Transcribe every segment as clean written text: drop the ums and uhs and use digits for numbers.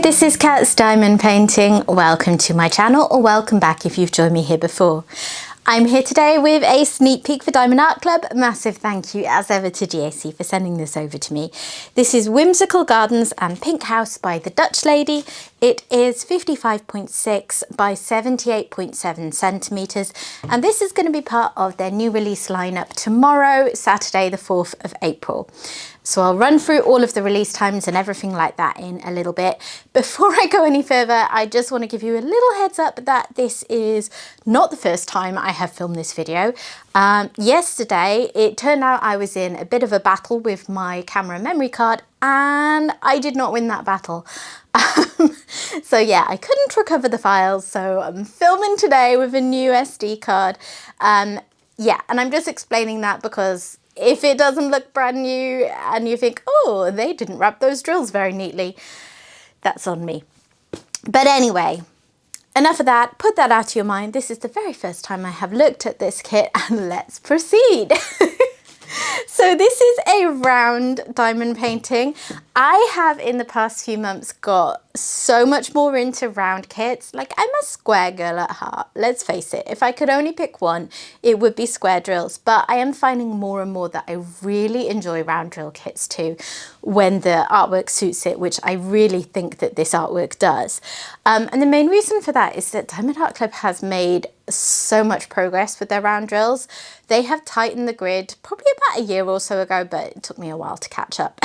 This is Cat's Diamond Painting. Welcome to my channel, or welcome back if you've joined me here before. I'm here today with a sneak peek for Diamond Art Club. Massive thank you as ever to DAC for sending this over to me. This is Whimsical Gardens and Pink House by the Dutch lady. It is 55.6 by 78.7 centimeters, and this is going to be part of their new release lineup tomorrow, Saturday the 4th of April. So I'll run through all of the release times and everything like that in a little bit. Before I go any further, I just want to give you a little heads up that this is not the first time I have filmed this video. Yesterday, it turned out I was in a bit of a battle with my camera memory card, and I did not win that battle. So yeah, I couldn't recover the files, so I'm filming today with a new SD card. Yeah, and I'm just explaining that because if it doesn't look brand new and you think, oh, they didn't wrap those drills very neatly, that's on me. But anyway, enough of that. Put that out of your mind. This is the very first time I have looked at this kit, and let's proceed. So this is a round diamond painting. I have in the past few months got so much more into round kits. Like, I'm a square girl at heart, let's face it. If I could only pick one, it would be square drills, but I am finding more and more that I really enjoy round drill kits too, when the artwork suits it, which I really think that this artwork does. And the main reason for that is that Diamond Art Club has made so much progress with their round drills. They have tightened the grid probably about a year or so ago, but it took me a while to catch up.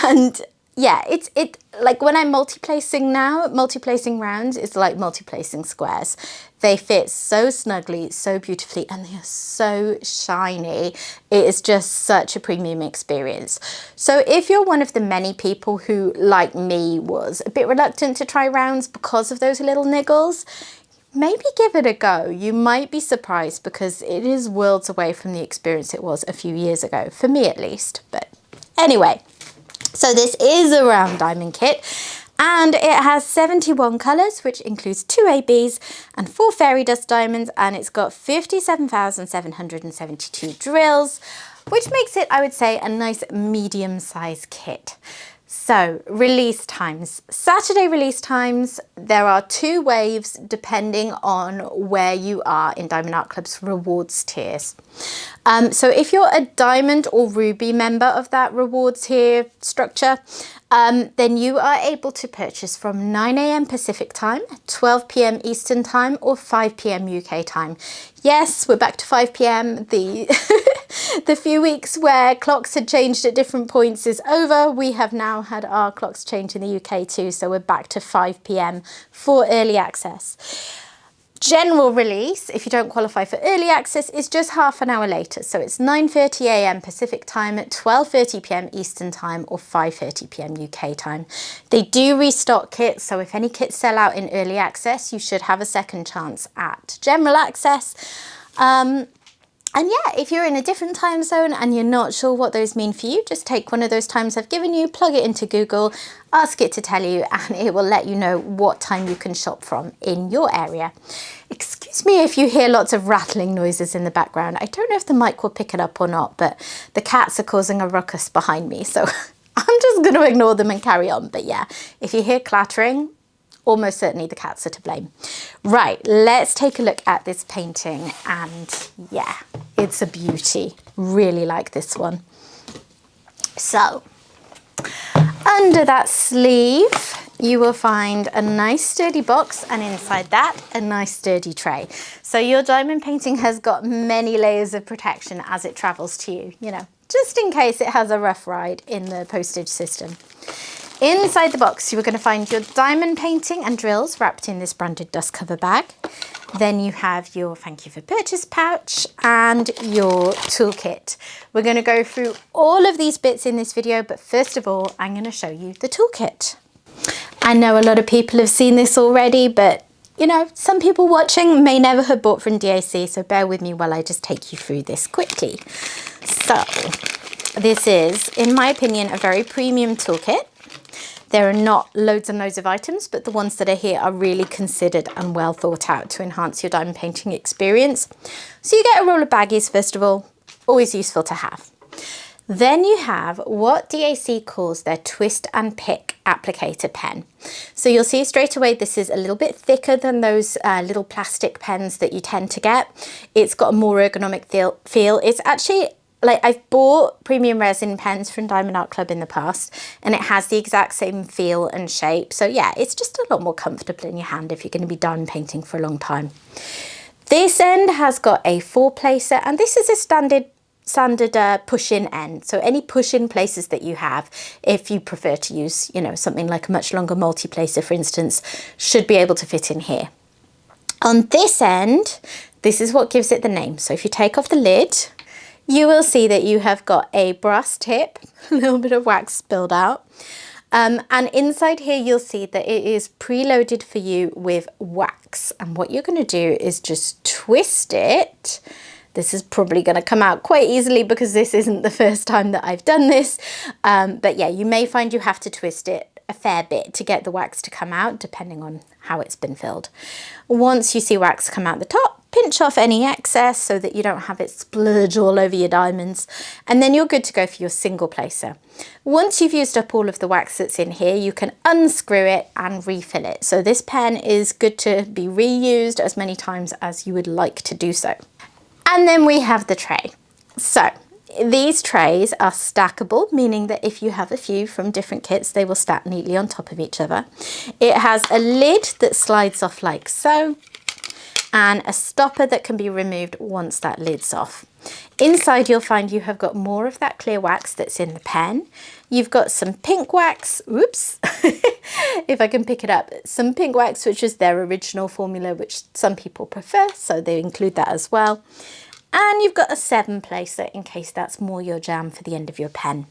And yeah, it like when I'm multi-placing now, multi-placing rounds is like multi-placing squares. They fit so snugly, so beautifully, and they are so shiny. It is just such a premium experience. So if you're one of the many people who, like me, was a bit reluctant to try rounds because of those little niggles, maybe give it a go. You might be surprised because it is worlds away from the experience it was a few years ago, for me at least. But anyway, so this is a round diamond kit, and it has 71 colours, which includes 2 ABs and 4 fairy dust diamonds, and it's got 57,772 drills, which makes it, I would say, a nice medium-sized kit. So, release times. Saturday release times, there are 2 waves depending on where you are in Diamond Art Club's rewards tiers. So if you're a diamond or ruby member of that rewards tier structure, then you are able to purchase from 9 AM Pacific time, 12 PM Eastern time, or 5 PM UK time. Yes, we're back to 5 PM. The few weeks where clocks had changed at different points is over. We have now had our clocks change in the UK too, so we're back to 5 PM for early access. General release, if you don't qualify for early access, is just half an hour later. So it's 9:30 AM Pacific time, 12:30 PM Eastern time, or 5:30 PM UK time. They do restock kits, so if any kits sell out in early access, you should have a second chance at general access. And yeah, if you're in a different time zone and you're not sure what those mean for you, just take one of those times I've given you, plug it into Google, ask it to tell you, and it will let you know what time you can shop from in your area. Excuse me if you hear lots of rattling noises in the background. I don't know if the mic will pick it up or not, but the cats are causing a ruckus behind me, so I'm just going to ignore them and carry on. But yeah, if you hear clattering, almost certainly the cats are to blame. Right, let's take a look at this painting, and yeah, it's a beauty. Really like this one. So, under that sleeve, you will find a nice sturdy box, and inside that, a nice sturdy tray. So your diamond painting has got many layers of protection as it travels to you, you know, just in case it has a rough ride in the postage system. Inside the box, you are going to find your diamond painting and drills wrapped in this branded dust cover bag. Then you have your thank you for purchase pouch and your toolkit. We're going to go through all of these bits in this video, but first of all, I'm going to show you the toolkit. I know a lot of people have seen this already, but you know, some people watching may never have bought from DAC, so bear with me while I just take you through this quickly. So, this is, in my opinion, a very premium toolkit. There are not loads and loads of items, but the ones that are here are really considered and well thought out to enhance your diamond painting experience. So you get a roll of baggies, first of all, always useful to have. Then you have what DAC calls their twist and pick applicator pen. So you'll see straight away this is a little bit thicker than those little plastic pens that you tend to get. It's got a more ergonomic feel. It's actually, like, I've bought premium resin pens from Diamond Art Club in the past, and it has the exact same feel and shape. So yeah, it's just a lot more comfortable in your hand if you're going to be diamond painting for a long time. This end has got a 4-placer, and this is a standard push-in end. So any push-in places that you have, if you prefer to use, you know, something like a much longer multi-placer, for instance, should be able to fit in here. On this end, this is what gives it the name. So if you take off the lid, you will see that you have got a brass tip, a little bit of wax spilled out. And inside here, you'll see that it is preloaded for you with wax. And what you're going to do is just twist it. This is probably going to come out quite easily because this isn't the first time that I've done this. But yeah, you may find you have to twist it a fair bit to get the wax to come out, depending on how it's been filled. Once you see wax come out the top, pinch off any excess so that you don't have it splurge all over your diamonds, and then you're good to go for your single placer. Once you've used up all of the wax that's in here, you can unscrew it and refill it. So this pen is good to be reused as many times as you would like to do so. And then we have the tray. So these trays are stackable, meaning that if you have a few from different kits, they will stack neatly on top of each other. It has a lid that slides off like so, and a stopper that can be removed once that lid's off. Inside you'll find you have got more of that clear wax that's in the pen. You've got some pink wax, oops, if I can pick it up, some pink wax, which is their original formula, which some people prefer, so they include that as well. And you've got a 7-placer in case that's more your jam for the end of your pen.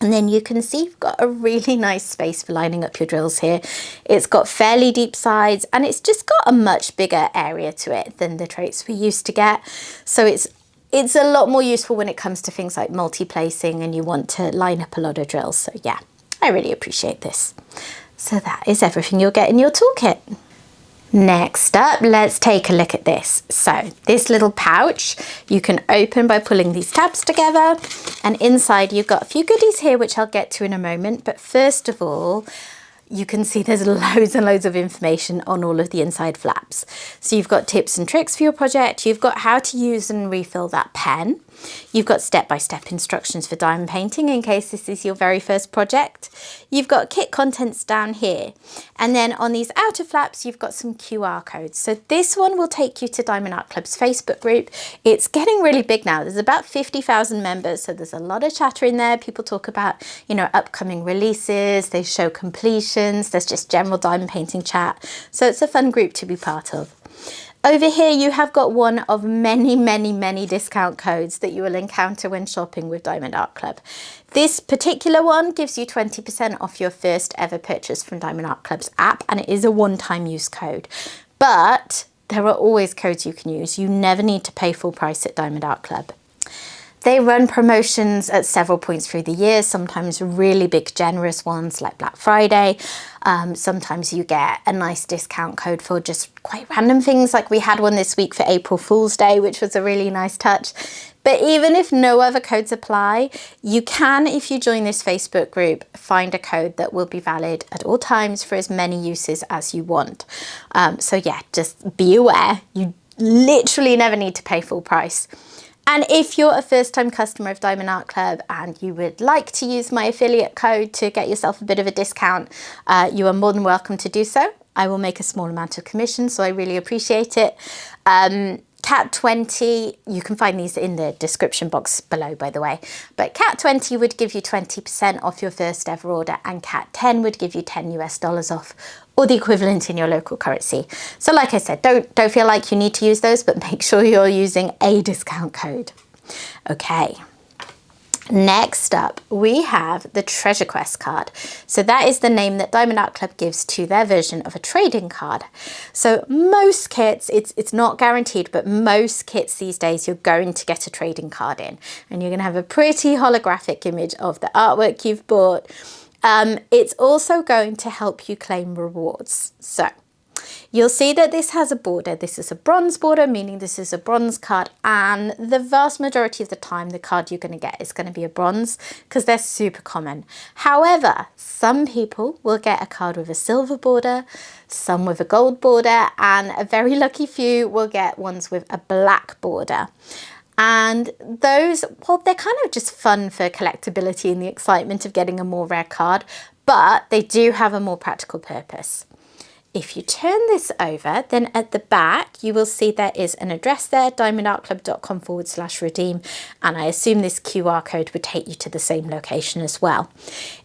And then you can see you've got a really nice space for lining up your drills here. It's got fairly deep sides, and it's just got a much bigger area to it than the trays we used to get. So it's a lot more useful when it comes to things like multi-placing and you want to line up a lot of drills. So yeah, I really appreciate this. So that is everything you'll get in your toolkit. Next up, let's take a look at this. So this little pouch you can open by pulling these tabs together, and inside you've got a few goodies here which I'll get to in a moment. But first of all, you can see there's loads and loads of information on all of the inside flaps. So you've got tips and tricks for your project, you've got how to use and refill that pen, you've got step-by-step instructions for diamond painting in case this is your very first project, you've got kit contents down here, and then on these outer flaps you've got some QR codes. So this one will take you to Diamond Art Club's Facebook group. It's getting really big now. There's about 50,000 members, so there's a lot of chatter in there. People talk about, you know, upcoming releases, they show completions, there's just general diamond painting chat. So it's a fun group to be part of. Over here you have got one of many discount codes that you will encounter when shopping with Diamond Art Club. This particular one gives you 20% off your first ever purchase from Diamond Art Club's app, and it is a one-time use code. But there are always codes you can use. You never need to pay full price at Diamond Art Club. They run promotions at several points through the year, sometimes really big generous ones like Black Friday. Sometimes you get a nice discount code for just quite random things, like we had one this week for April Fool's Day, which was a really nice touch. But even if no other codes apply, you can, if you join this Facebook group, find a code that will be valid at all times for as many uses as you want. So yeah, just be aware, you literally never need to pay full price. And if you're a first-time customer of Diamond Art Club and you would like to use my affiliate code to get yourself a bit of a discount, you are more than welcome to do so. I will make a small amount of commission, so I really appreciate it. Cat20, you can find these in the description box below, by the way. But Cat20 would give you 20% off your first ever order, and Cat10 would give you $10 off, or the equivalent in your local currency. So like I said, don't feel like you need to use those, but make sure you're using a discount code. Okay. Next up, we have the Treasure Quest card. So that is the name that Diamond Art Club gives to their version of a trading card. So most kits, it's not guaranteed, but most kits these days you're going to get a trading card in, and you're going to have a pretty holographic image of the artwork you've bought. It's also going to help you claim rewards. So You'll see that this has a border. This is a bronze border, meaning this is a bronze card, and the vast majority of the time the card you're going to get is going to be a bronze because they're super common. However, some people will get a card with a silver border, some with a gold border, and a very lucky few will get ones with a black border. And those, well, they're kind of just fun for collectability and the excitement of getting a more rare card, but they do have a more practical purpose. If you turn this over, then at the back, you will see there is an address there, diamondartclub.com/redeem. And I assume this QR code would take you to the same location as well.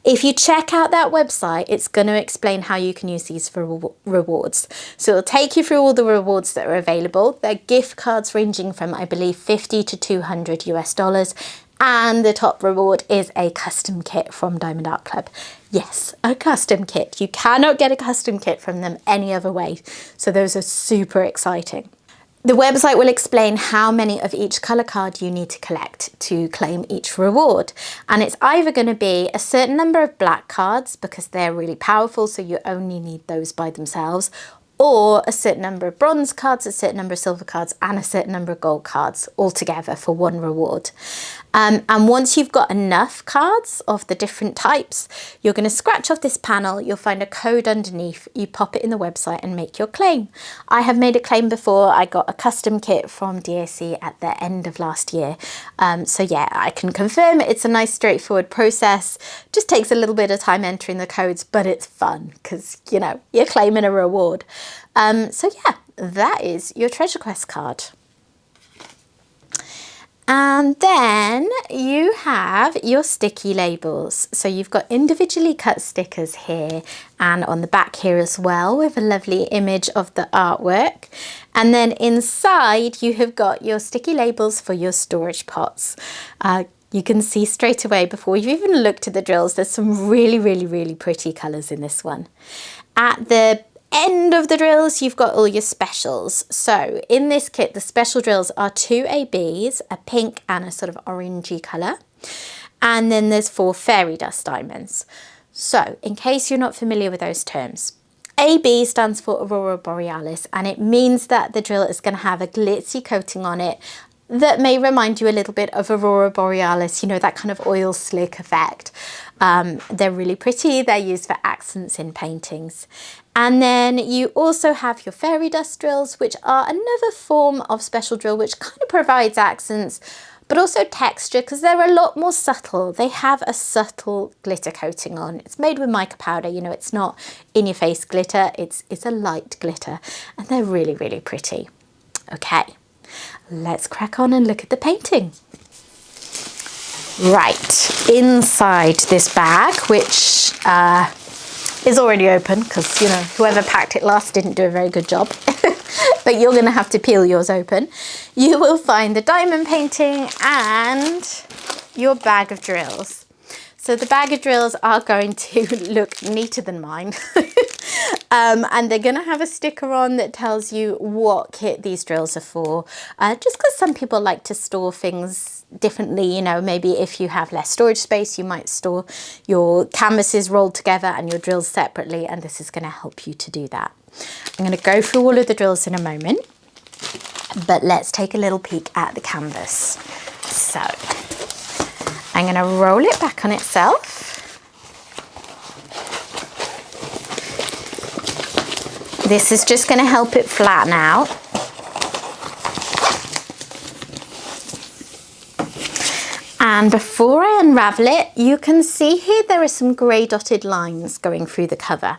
If you check out that website, it's going to explain how you can use these for rewards. So it'll take you through all the rewards that are available. They're gift cards ranging from, I believe, $50 to $200 US. And the top reward is a custom kit from Diamond Art Club. Yes, a custom kit. You cannot get a custom kit from them any other way. So those are super exciting. The website will explain how many of each colour card you need to collect to claim each reward. And it's either going to be a certain number of black cards because they're really powerful, so you only need those by themselves, or a certain number of bronze cards, a certain number of silver cards, and a certain number of gold cards all together for one reward. And once you've got enough cards of the different types, you're going to scratch off this panel, you'll find a code underneath, you pop it in the website and make your claim. I have made a claim before. I got a custom kit from DAC at the end of last year. So yeah, I can confirm it's a nice straightforward process. Just takes a little bit of time entering the codes, but it's fun because, you know, you're claiming a reward. So yeah, that is your Treasure Quest card. And then you have your sticky labels. So you've got individually cut stickers here and on the back here as well with a lovely image of the artwork. And then inside you have got your sticky labels for your storage pots. You can see straight away before you've even looked at the drills, there's some really pretty colours in this one. At the end of the drills, you've got all your specials. So in this kit, the special drills are 2 ABs, a pink and a sort of orangey colour. And then there's 4 fairy dust diamonds. So in case you're not familiar with those terms, AB stands for Aurora Borealis, and it means that the drill is going to have a glitzy coating on it that may remind you a little bit of Aurora Borealis, you know, that kind of oil slick effect. They're really pretty. They're used for accents in paintings. And then you also have your fairy dust drills, which are another form of special drill, which kind of provides accents, but also texture because they're a lot more subtle. They have a subtle glitter coating on. It's made with mica powder, you know, it's not in your face glitter, it's a light glitter, and they're really pretty. Okay, let's crack on and look at the painting. Right, inside this bag, which is already open because, you know, whoever packed it last didn't do a very good job. But you're going to have to peel yours open. You will find the diamond painting and your bag of drills. So the bag of drills are going to look neater than mine. And they're going to have a sticker on that tells you what kit these drills are for. Just because some people like to store things differently, you know, maybe if you have less storage space, you might store your canvases rolled together and your drills separately, and this is going to help you to do that. I'm going to go through all of the drills in a moment, but let's take a little peek at the canvas. So I'm going to roll it back on itself. This is just going to help it flatten out. And before I unravel it, you can see here there are some grey dotted lines going through the cover.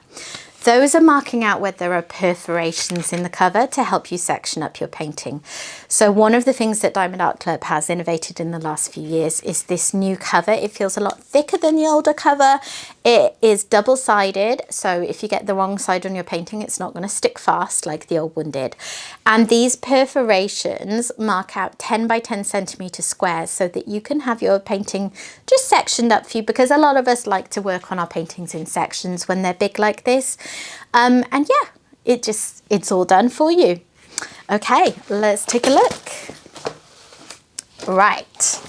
Those are marking out where there are perforations in the cover to help you section up your painting. So one of the things that Diamond Art Club has innovated in the last few years is this new cover. It feels a lot thicker than the older cover. It is double-sided, so if you get the wrong side on your painting, it's not going to stick fast like the old one did. And these perforations mark out 10 by 10 centimetre squares so that you can have your painting just sectioned up for you, because a lot of us like to work on our paintings in sections when they're big like this. And yeah, it's all done for you. Okay, let's take a look. Right.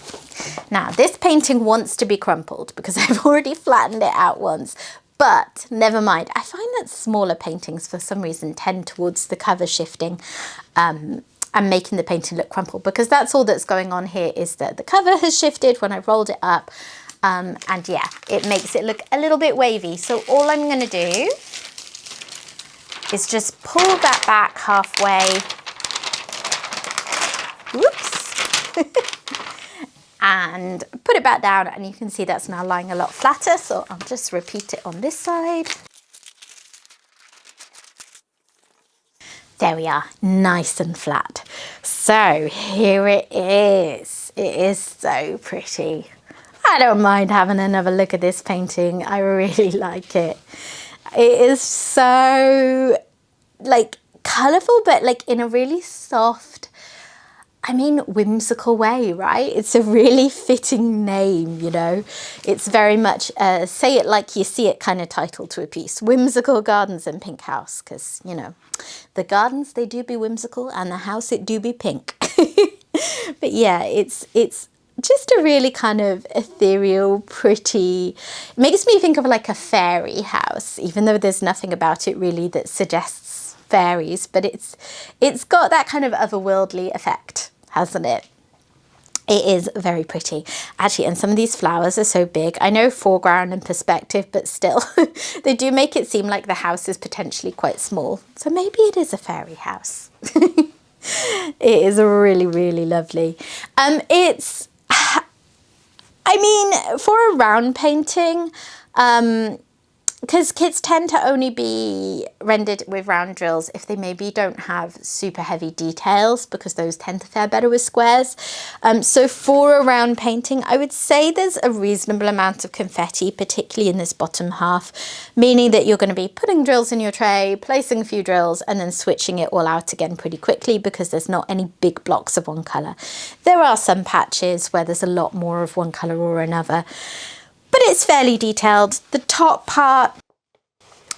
Now, this painting wants to be crumpled because I've already flattened it out once, But never mind. I find that smaller paintings for some reason tend towards the cover shifting and making the painting look crumpled, because that's all that's going on here, is that the cover has shifted when I rolled it up. And yeah, it makes it look a little bit wavy. So all I'm going to do is just pull that back halfway. Whoops. And put it back down, and you can see that's now lying a lot flatter. So I'll just repeat it on this side. There we are, nice and flat. So here it is. It is so pretty. I don't mind having another look at this painting. I really like it. It is so like colourful, but like in a really soft, whimsical way, right? It's a really fitting name, you know. It's very much say it like you see it kind of title to a piece. Whimsical Gardens and Pink House, because, you know, the gardens, they do be whimsical, and the house, it do be pink. But yeah, it's just a really kind of ethereal, pretty, it makes me think of like a fairy house, even though there's nothing about it really that suggests fairies, but it's got that kind of otherworldly effect, hasn't it? It is very pretty, actually, and some of these flowers are so big. I know foreground and perspective, but still, they do make it seem like the house is potentially quite small. So maybe it is a fairy house. It is really, really lovely. For a round painting, because kits tend to only be rendered with round drills if they maybe don't have super heavy details, because those tend to fare better with squares. So for a round painting, I would say there's a reasonable amount of confetti, particularly in this bottom half, meaning that you're going to be putting drills in your tray, placing a few drills, and then switching it all out again pretty quickly, because there's not any big blocks of one colour. There are some patches where there's a lot more of one colour or another, but it's fairly detailed. The top part,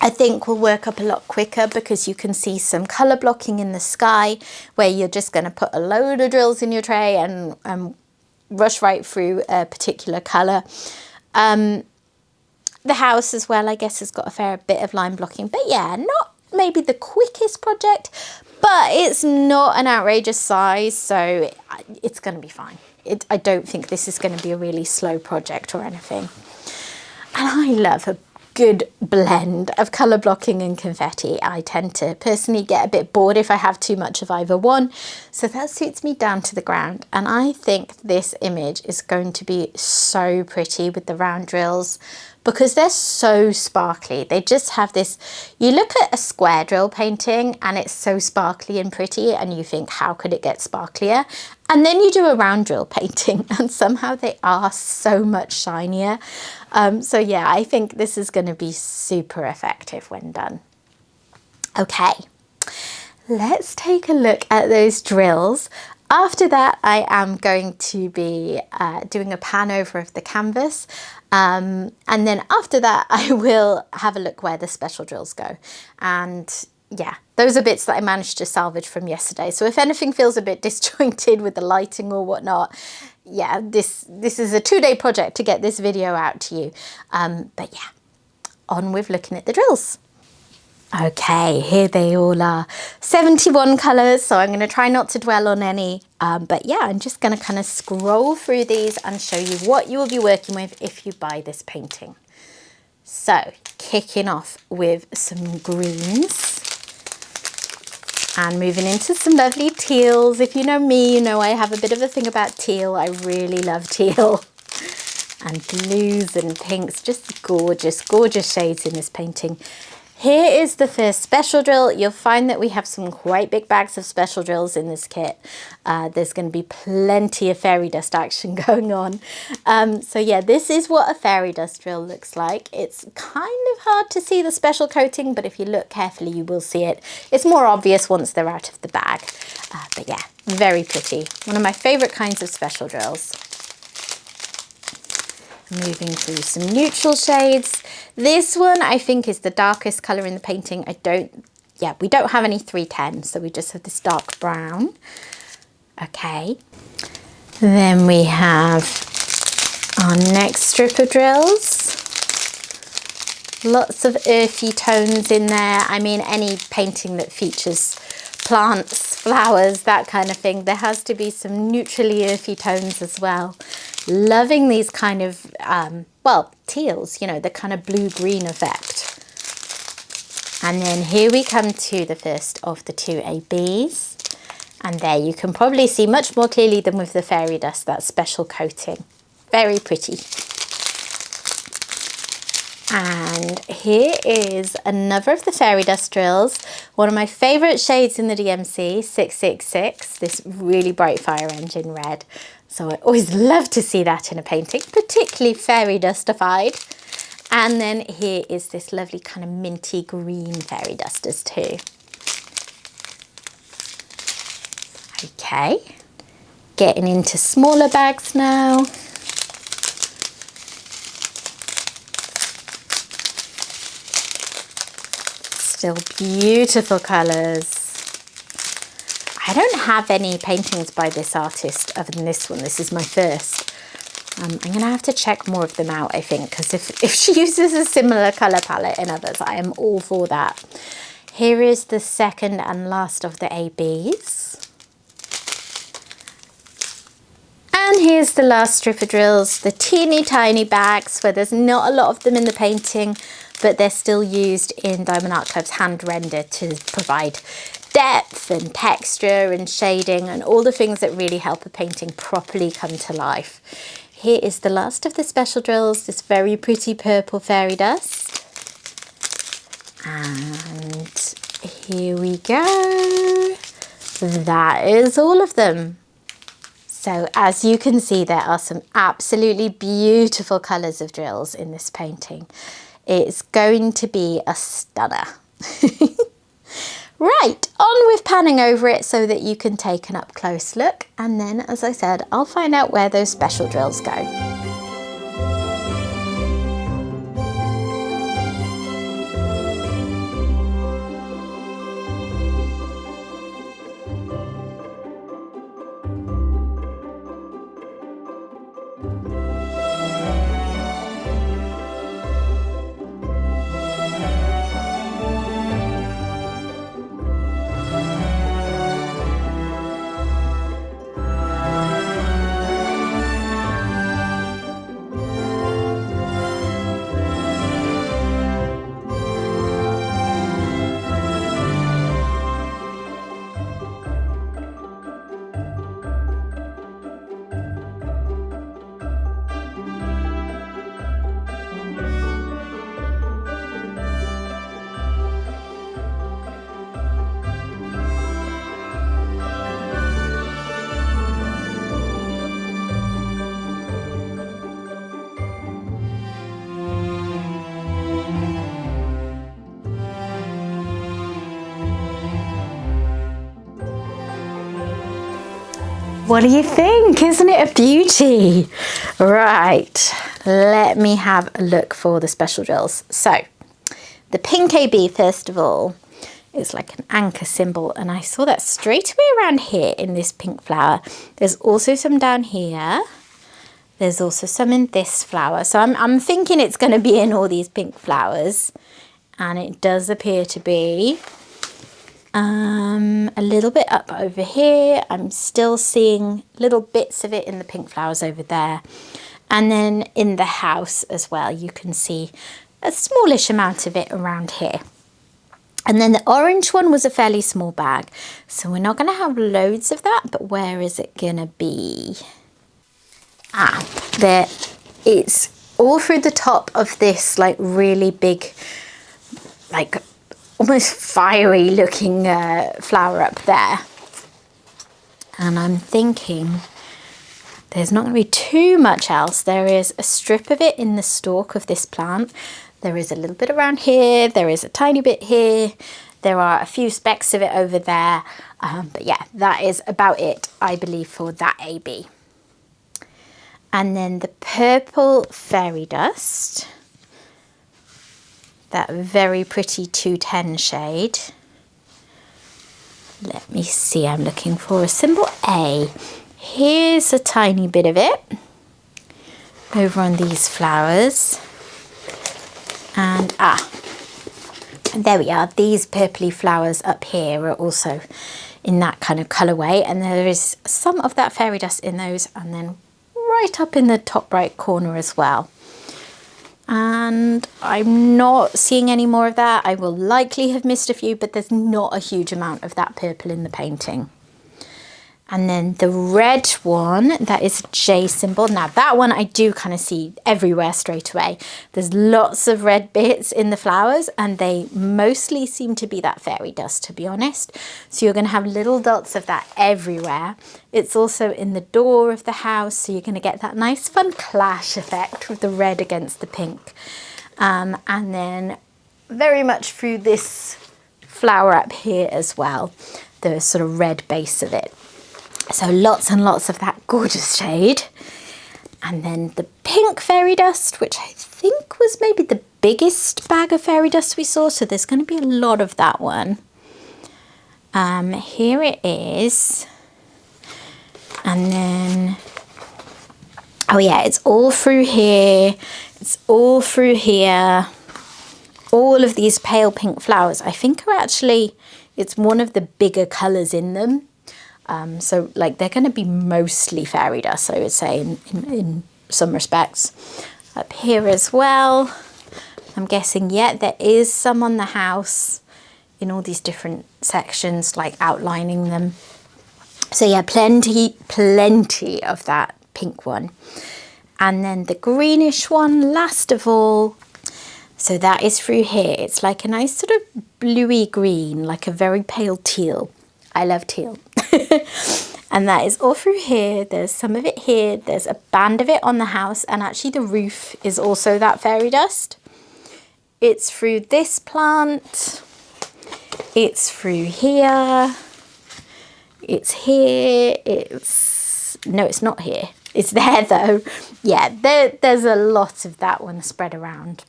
I think, will work up a lot quicker, because you can see some colour blocking in the sky, where you're just going to put a load of drills in your tray and rush right through a particular colour. The house as well, I guess, has got a fair bit of line blocking. But yeah, not maybe the quickest project, but it's not an outrageous size, so it's going to be fine. I don't think this is going to be a really slow project or anything. And I love a good blend of colour blocking and confetti. I tend to personally get a bit bored if I have too much of either one, so that suits me down to the ground. And I think this image is going to be so pretty with the round drills, because they're so sparkly. They just have this, you look at a square drill painting and it's so sparkly and pretty, and you think, how could it get sparklier? And then you do a round drill painting and somehow they are so much shinier. So yeah, I think this is going to be super effective when done. Okay, let's take a look at those drills. After that, I am going to be doing a pan over of the canvas. And then after that, I will have a look where the special drills go. And yeah, those are bits that I managed to salvage from yesterday. So if anything feels a bit disjointed with the lighting or whatnot, yeah, this is a 2-day project to get this video out to you. But yeah, on with looking at the drills. Okay, here they all are. 71 colours, so I'm going to try not to dwell on any. But yeah, I'm just going to kind of scroll through these and show you what you will be working with if you buy this painting. So, kicking off with some greens. And moving into some lovely teals. If you know me, you know I have a bit of a thing about teal. I really love teal. And blues and pinks, just gorgeous, gorgeous shades in this painting. Here is the first special drill. You'll find that we have some quite big bags of special drills in this kit. There's going to be plenty of fairy dust action going on. So yeah, this is what a fairy dust drill looks like. It's kind of hard to see the special coating, but if you look carefully, you will see it. It's more obvious once they're out of the bag. But yeah, very pretty. One of my favorite kinds of special drills. Moving through some neutral shades. This one I think is the darkest colour in the painting. We don't have any 310, so we just have this dark brown. Okay. Then we have our next strip of drills. Lots of earthy tones in there. I mean, any painting that features plants, flowers, that kind of thing, there has to be some neutrally earthy tones as well. Loving these kind of, well, teals, you know, the kind of blue-green effect. And then here we come to the first of the two ABs. And there you can probably see much more clearly than with the fairy dust, that special coating. Very pretty. And here is another of the fairy dust drills. One of my favourite shades in the DMC, 666, this really bright fire engine red. So I always love to see that in a painting, particularly fairy dustified. And then here is this lovely kind of minty green fairy dusters too. Okay, getting into smaller bags now. Still beautiful colours. I don't have any paintings by this artist other than this one. This is my first. I'm going to have to check more of them out, I think, because if she uses a similar colour palette in others, I am all for that. Here is the second and last of the ABs. And here's the last strip of drills, the teeny tiny bags where there's not a lot of them in the painting, but they're still used in Diamond Art Club's hand render to provide depth and texture and shading and all the things that really help a painting properly come to life. Here is the last of the special drills, this very pretty purple fairy dust. And here we go. That is all of them. So as you can see, there are some absolutely beautiful colours of drills in this painting. It's going to be a stunner. Right, on with panning over it so that you can take an up close look. And then, as I said, I'll find out where those special drills go. What do you think? Isn't it a beauty? Right, let me have a look for the special drills. So, the pink AB, first of all, is like an anchor symbol, and I saw that straight away around here in this pink flower. There's also some down here. There's also some in this flower. So I'm thinking it's going to be in all these pink flowers, and it does appear to be a little bit up over here. I'm still seeing little bits of it in the pink flowers over there. And then in the house as well, you can see a smallish amount of it around here. And then the orange one was a fairly small bag. So we're not going to have loads of that, but where is it going to be? Ah, there. It's all through the top of this like really big, like almost fiery looking flower up there. And I'm thinking there's not going to be too much else. There is a strip of it in the stalk of this plant. There is a little bit around here. There is a tiny bit here. There are a few specks of it over there. But yeah, that is about it, I believe, for that AB. And then the purple fairy dust, that very pretty 210 shade. Let me see, I'm looking for a symbol A. Here's a tiny bit of it over on these flowers. And there we are. These purpley flowers up here are also in that kind of colourway, and there is some of that fairy dust in those, and then right up in the top right corner as well. And I'm not seeing any more of that. I will likely have missed a few, but there's not a huge amount of that purple in the painting. And then the red one, that is a J symbol. Now that one I do kind of see everywhere straight away. There's lots of red bits in the flowers, and they mostly seem to be that fairy dust, to be honest. So you're going to have little dots of that everywhere. It's also in the door of the house, so you're going to get that nice fun clash effect with the red against the pink. And then very much through this flower up here as well, the sort of red base of it. So lots and lots of that gorgeous shade. And then the pink fairy dust, which I think was maybe the biggest bag of fairy dust we saw. So there's going to be a lot of that one. Here it is. And then, oh yeah, it's all through here. It's all through here. All of these pale pink flowers, I think are actually, it's one of the bigger colours in them. So like they're going to be mostly fairy dust, I would say, in some respects. Up here as well, I'm guessing, yeah, there is some on the house in all these different sections, like outlining them. So yeah, plenty of that pink one. And then the greenish one, last of all. So that is through here. It's like a nice sort of bluey green, like a very pale teal. I love teal. And that is all through here. There's some of it here. There's a band of it on the house, and actually the roof is also that fairy dust. It's through this plant. It's through here. It's here. No, it's not here. It's there though. Yeah, there's a lot of that one spread around.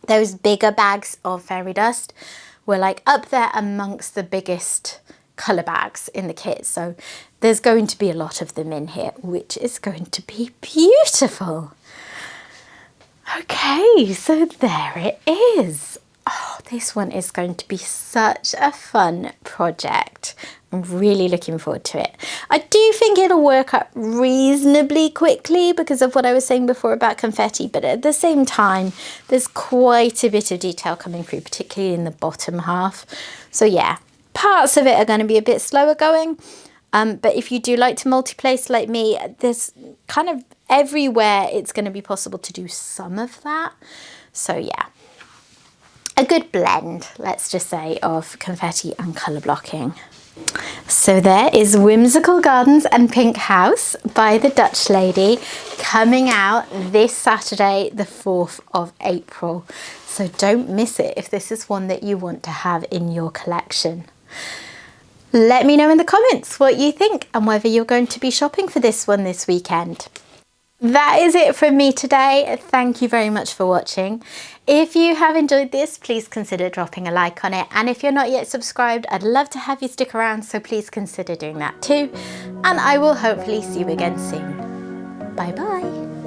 Those bigger bags of fairy dust were like up there amongst the biggest colour bags in the kit. So there's going to be a lot of them in here, which is going to be beautiful. Okay, so there it is. Oh, this one is going to be such a fun project. I'm really looking forward to it. I do think it'll work out reasonably quickly because of what I was saying before about confetti, but at the same time, there's quite a bit of detail coming through, particularly in the bottom half. So yeah, parts of it are going to be a bit slower going. But if you do like to multi-place like me, there's kind of everywhere it's going to be possible to do some of that. So yeah, a good blend, let's just say, of confetti and colour blocking. So there is Whimsical Gardens and Pink House by the Dutch lady, coming out this Saturday, the 4th of April. So don't miss it if this is one that you want to have in your collection. Let me know in the comments what you think and whether you're going to be shopping for this one this weekend. That is it from me today. Thank you very much for watching. If you have enjoyed this, please consider dropping a like on it. And if you're not yet subscribed, I'd love to have you stick around, so please consider doing that too. And I will hopefully see you again soon. Bye bye.